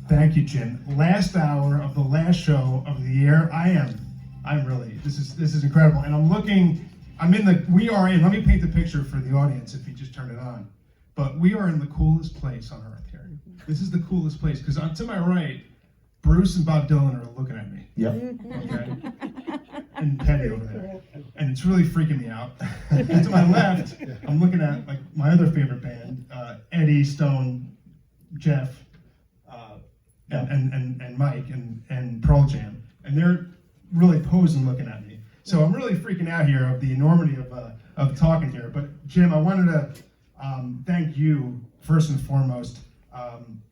Thank you, Jim. Last hour of the last show of the year. I'm really, this is incredible. And let me paint the picture for the audience if you just turn it on. But we are in the coolest place on earth here. This is the coolest place, because to my right, Bruce and Bob Dylan are looking at me. Yep. Okay? And Teddy over there. And it's really freaking me out. And to my left, I'm looking at like my other favorite band, Eddie, Stone, Jeff, and Mike and Pearl Jam. And they're really posing looking at me. So I'm really freaking out here of the enormity of talking here. But Jim, I wanted to thank you first and foremost,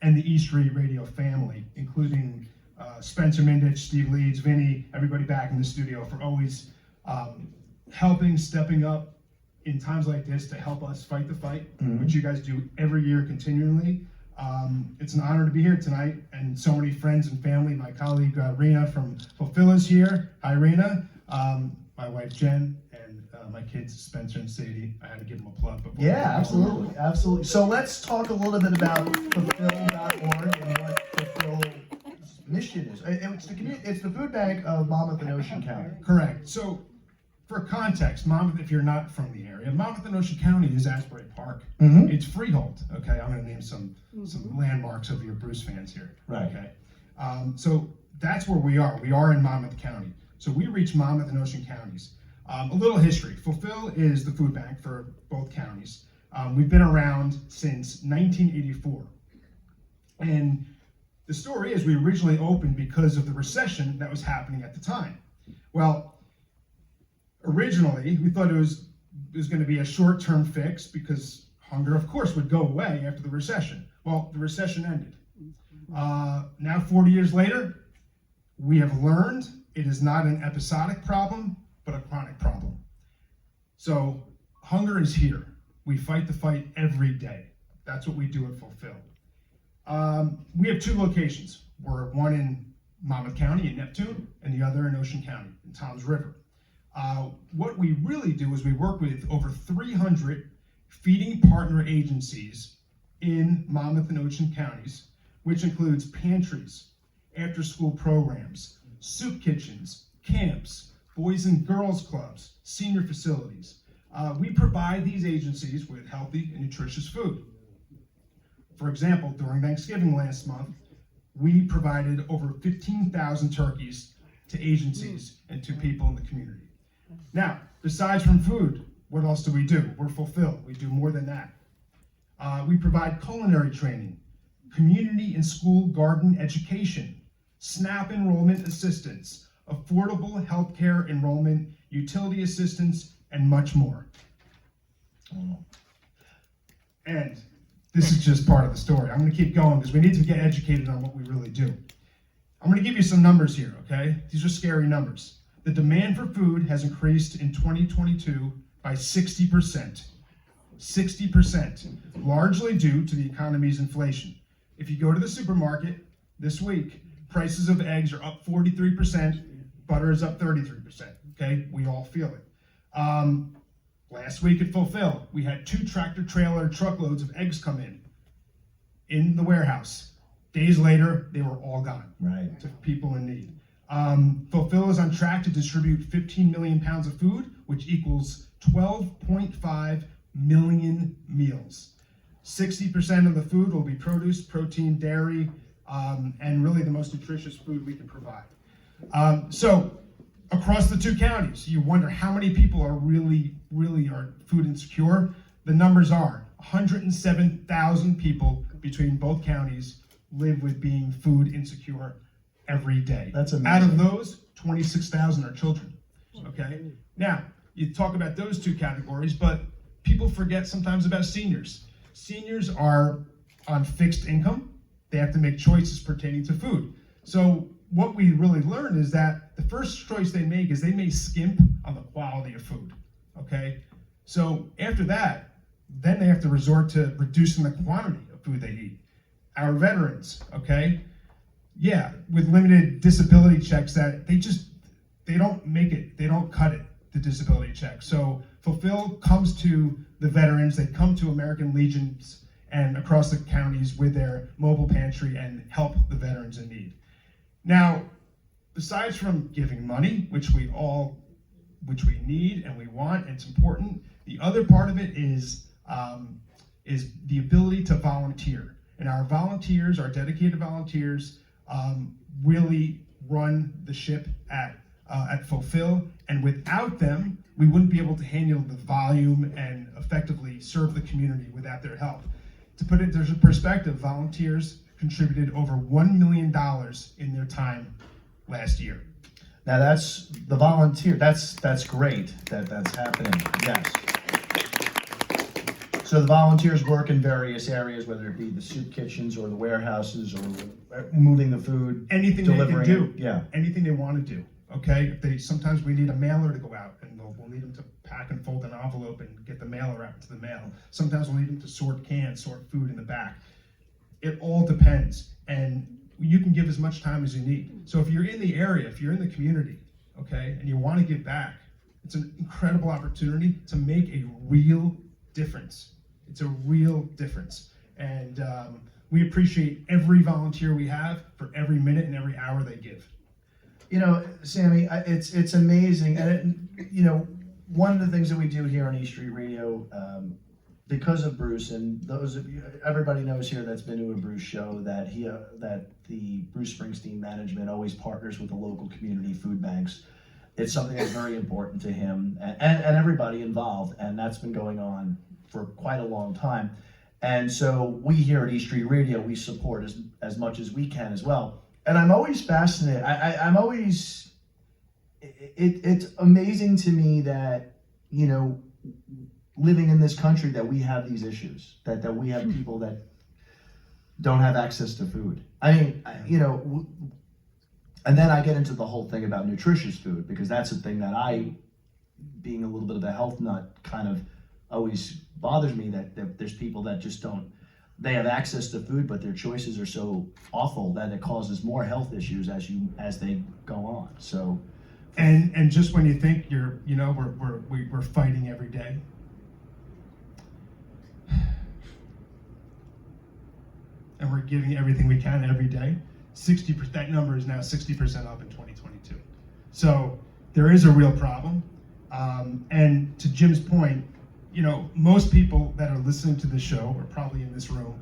and the E Street Radio family, including Spencer Mindich, Steve Leeds, Vinny, everybody back in the studio, for always helping, stepping up in times like this to help us fight the fight, which you guys do every year continually. It's an honor to be here tonight, and so many friends and family. My colleague Rena from Fulfilll is here. Hi, Rena. My wife Jen, and my kids Spencer and Sadie. I had to give them a plug. Yeah, absolutely. So let's talk a little bit about Fulfilll.org and what Fulfill's mission is. It's the food bank of Monmouth and Ocean County. Correct. So, for context, Monmouth, if you're not from the area, Monmouth and Ocean County is Asbury Park. It's freehold. Okay, I'm going to name some landmarks of your Bruce fans here. Right. Okay. So that's where we are. We are in Monmouth County. So we reach Monmouth and Ocean counties. A little history. Fulfilll is the food bank for both counties. We've been around since 1984. And the story is we originally opened because of the recession that was happening at the time. Well, originally we thought it was going to be a short-term fix because hunger, of course, would go away after the recession. Well, the recession ended. Now 40 years later, we have learned it is not an episodic problem, but a chronic problem. So hunger is here. We fight the fight every day. That's what we do at Fulfilll. We have 2 locations. We're one in Monmouth County in Neptune, and the other in Ocean County in Toms River. What we really do is we work with over 300 feeding partner agencies in Monmouth and Ocean counties, which includes pantries, after-school programs, soup kitchens, camps, boys and girls clubs, senior facilities. We provide these agencies with healthy and nutritious food. For example, during Thanksgiving last month, we provided over 15,000 turkeys to agencies and to people in the community. Now, besides from food, what else do we do? We're Fulfilll. We do more than that. We provide culinary training, community and school garden education, SNAP enrollment assistance, affordable healthcare enrollment, utility assistance, and much more. And this is just part of the story. I'm going to keep going because we need to get educated on what we really do. I'm going to give you some numbers here, okay? These are scary numbers. The demand for food has increased in 2022 by 60%. 60%, largely due to the economy's inflation. If you go to the supermarket this week, prices of eggs are up 43%, butter is up 33%, okay? We all feel it. Last week at Fulfilll, we had 2 tractor-trailer truckloads of eggs come in the warehouse. Days later, they were all gone. Right. To people in need. Fulfilll is on track to distribute 15 million pounds of food, which equals 12.5 million meals. 60% of the food will be produce, protein, dairy, and really the most nutritious food we can provide. So across the 2 counties, you wonder how many people are really are food insecure. The numbers are 107,000 people between both counties live with being food insecure every day. That's amazing. Out of those, 26,000 are children. Okay? Now, you talk about those 2 categories, but people forget sometimes about seniors. Seniors are on fixed income. They have to make choices pertaining to food. So what we really learned is that the first choice they make is they may skimp on the quality of food, okay? So after that, then they have to resort to reducing the quantity of food they eat. Our veterans, okay? Yeah, with limited disability checks that they don't make it, they don't cut it, the disability check. So Fulfilll comes to the veterans, they come to American Legion's and across the counties with their mobile pantry and help the veterans in need. Now, besides from giving money, which we need and we want, and it's important, the other part of it is the ability to volunteer. And our volunteers, our dedicated volunteers, really run the ship at Fulfilll, and without them, we wouldn't be able to handle the volume and effectively serve the community without their help. To put it into perspective, volunteers contributed over $1 million in their time last year. Now that's the volunteer. That's great that's happening. Yes. So the volunteers work in various areas, whether it be the soup kitchens or the warehouses or moving the food, Anything delivering they can do. it. Yeah. Anything they want to do. Okay. Sometimes we need a mailer to go out, and we'll need them to pack and fold an envelope and get the mailer out to the mail. Sometimes we'll need them to sort cans, sort food in the back. It all depends, and you can give as much time as you need. So if you're in the area, if you're in the community, okay, and you want to give back, it's an incredible opportunity to make a real difference. It's a real difference. And we appreciate every volunteer we have for every minute and every hour they give. You know, Sammy, it's amazing, and one of the things that we do here on E Street Radio, because of Bruce, and those of you, everybody knows here that's been to a Bruce show that that the Bruce Springsteen management always partners with the local community food banks. It's something that's very important to him and everybody involved, and that's been going on for quite a long time. And so we here at E Street Radio, we support as much as we can as well. And I'm always fascinated. I'm always, it's amazing to me that, living in this country, that we have these issues, that we have people that don't have access to food. I mean, and then I get into the whole thing about nutritious food, because that's a thing that being a little bit of a health nut, kind of always bothers me, that there's people that just they have access to food, but their choices are so awful that it causes more health issues as they go on. So, and just when you think we're fighting every day, and we're giving everything we can every day, 60%, that number is now 60% up in 2022. So there is a real problem. And to Jim's point, most people that are listening to the show, or probably in this room,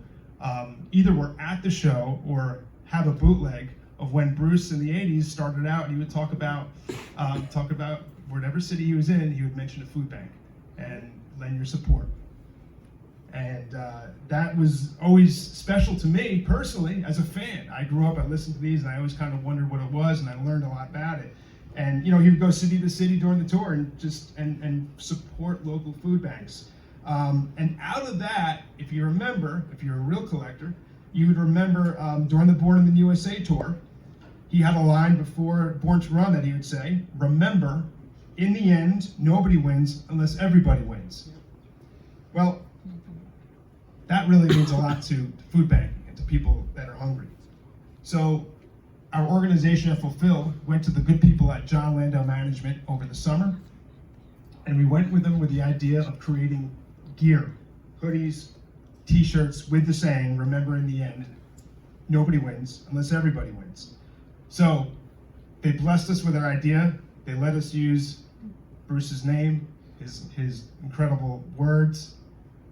either were at the show or have a bootleg of when Bruce in the 80s started out, and he would talk about whatever city he was in, he would mention a food bank and lend your support. And that was always special to me personally as a fan. I grew up, I listened to these, and I always kind of wondered what it was, and I learned a lot about it. And he would go city to city during the tour and just support local food banks. And out of that, if you remember, if you're a real collector, you would remember during the Born in the USA tour, he had a line before Born to Run that he would say, "Remember, in the end, nobody wins unless everybody wins." Well, that really means a lot to food banking and to people that are hungry. So our organization at Fulfilll went to the good people at John Landau Management over the summer, and we went with them with the idea of creating gear, hoodies, t-shirts with the saying, "Remember, in the end, nobody wins unless everybody wins." So they blessed us with our idea. They let us use Bruce's name, his incredible words.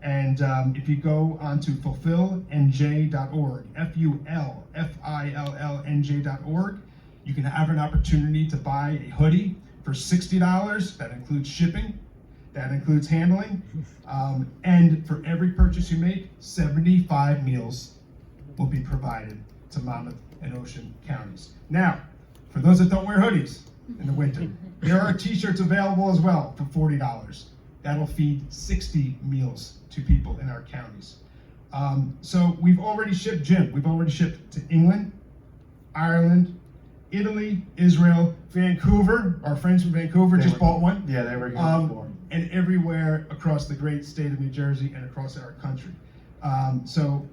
And if you go onto fulfillnj.org, FULFILLNJ.org, you can have an opportunity to buy a hoodie for $60. That includes shipping, that includes handling, and for every purchase you make, 75 meals will be provided to Monmouth and Ocean counties. Now, for those that don't wear hoodies in the winter, there are t-shirts available as well for $40. That'll feed 60 meals to people in our counties. So we've already shipped, Jim, we've already shipped to England, Ireland, Italy, Israel, Vancouver. Our friends from Vancouver just bought one. Yeah, they were here before. And everywhere across the great state of New Jersey and across our country. So,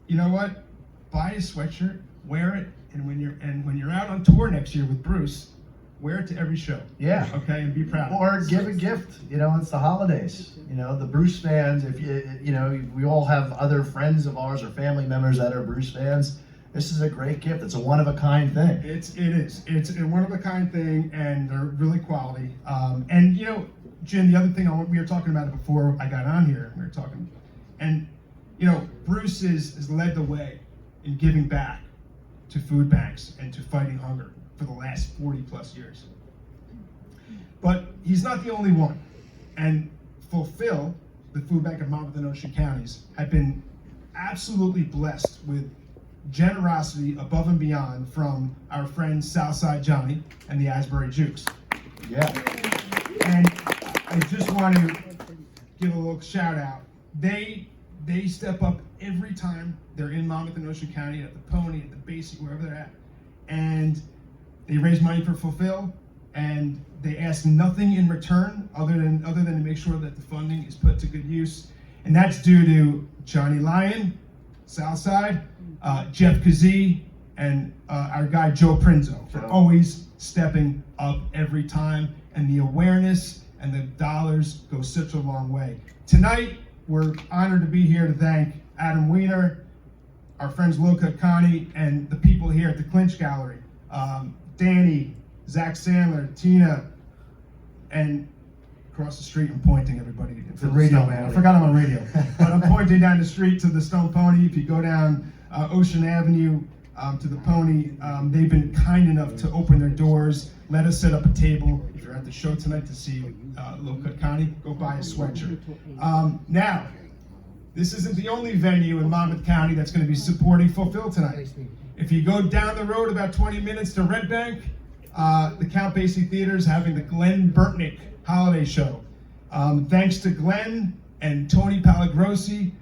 you know what? Buy a sweatshirt, wear it, and when you're out on tour next year with Bruce, wear it to every show. Yeah. Okay, and be proud. Or give a gift. You know, it's the holidays. You know, the Bruce fans. If you know, we all have other friends of ours or family members that are Bruce fans. This is a great gift. It's a one-of-a-kind thing. It is. It's a one-of-a-kind thing, and they're really quality. And you know, Jim, the other thing we were talking about it before I got on here. We were talking, and you know, Bruce has led the way in giving back to food banks and to fighting hunger for the last 40 plus years. But he's not the only one. And Fulfilll, the food bank of Monmouth and Ocean counties, have been absolutely blessed with generosity above and beyond from our friend Southside Johnny and the Asbury Jukes. Yeah. And I just want to give a little shout out. They step up every time they're in Monmouth and Ocean County, at the Pony, at the Basic, wherever they're at. And they raise money for Fulfilll, and they ask nothing in return other than to make sure that the funding is put to good use. And that's due to Johnny Lyon, Southside, Jeff Kazee, and our guy Joe Prinzo for always stepping up every time. And the awareness and the dollars go such a long way. Tonight, we're honored to be here to thank Adam Weiner, our friends Loka Connie, and the people here at the Clinch Gallery. Danny, Zach Sandler, Tina, and across the street, I'm pointing everybody. The radio man. I forgot I'm on radio. But I'm pointing down the street to the Stone Pony. If you go down Ocean Avenue to the Pony, they've been kind enough to open their doors, let us set up a table. If you're at the show tonight to see Loka Connie, go buy a sweatshirt. Now, this isn't the only venue in Monmouth County that's going to be supporting Fulfilll tonight. If you go down the road about 20 minutes to Red Bank, the Count Basie Theater is having the Glenn Burtnick Holiday Show. Thanks to Glenn and Tony Palagrossi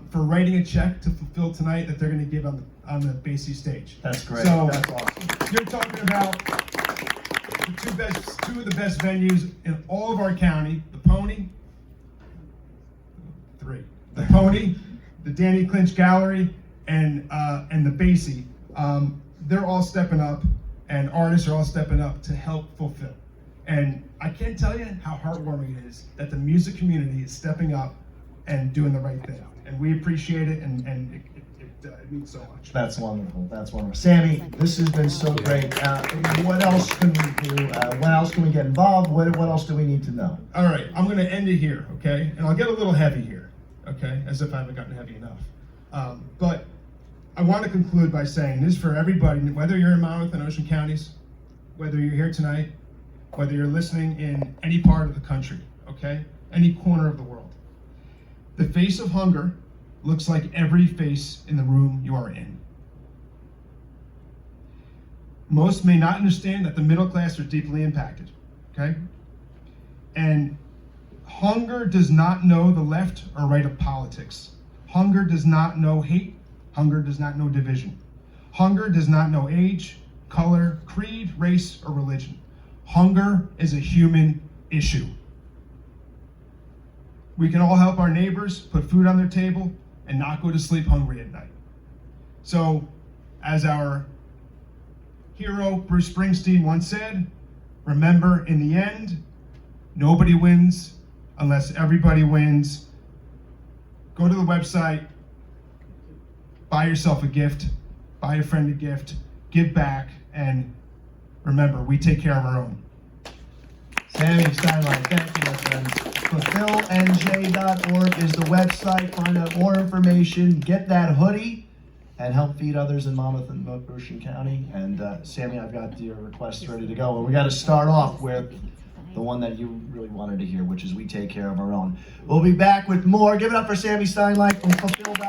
for writing a check to Fulfilll tonight that they're going to give on the Basie stage. That's great. So that's awesome. You're talking about two of the best venues in all of our county: the Pony, the Pony, the Danny Clinch Gallery, and the Basie. They're all stepping up, and artists are all stepping up to help Fulfilll. And I can't tell you how heartwarming it is that the music community is stepping up and doing the right thing. And we appreciate it, and it means so much. That's wonderful. That's wonderful. Sammy, this has been so great. What else can we do? When else can we get involved? What else do we need to know? All right, I'm going to end it here, okay? And I'll get a little heavy here, okay? As if I haven't gotten heavy enough. But I want to conclude by saying this for everybody, whether you're in Monmouth and Ocean counties, whether you're here tonight, whether you're listening in any part of the country, okay? Any corner of the world. The face of hunger looks like every face in the room you are in. Most may not understand that the middle class are deeply impacted, okay? And hunger does not know the left or right of politics. Hunger does not know hate. Hunger does not know division. Hunger does not know age, color, creed, race, or religion. Hunger is a human issue. We can all help our neighbors put food on their table and not go to sleep hungry at night. So, as our hero Bruce Springsteen once said, remember, in the end, nobody wins unless everybody wins. Go to the website, buy yourself a gift, buy a friend a gift, give back, and remember, we take care of our own. Sammy Steinlight, thank you, my friends. Fulfillnj.org is the website. Find out more information, get that hoodie, and help feed others in Monmouth and Ocean County. And Sammy, I've got your requests ready to go. And we got to start off with the one that you really wanted to hear, which is we take care of our own. We'll be back with more. Give it up for Sammy Steinlight from Fulfilll.org.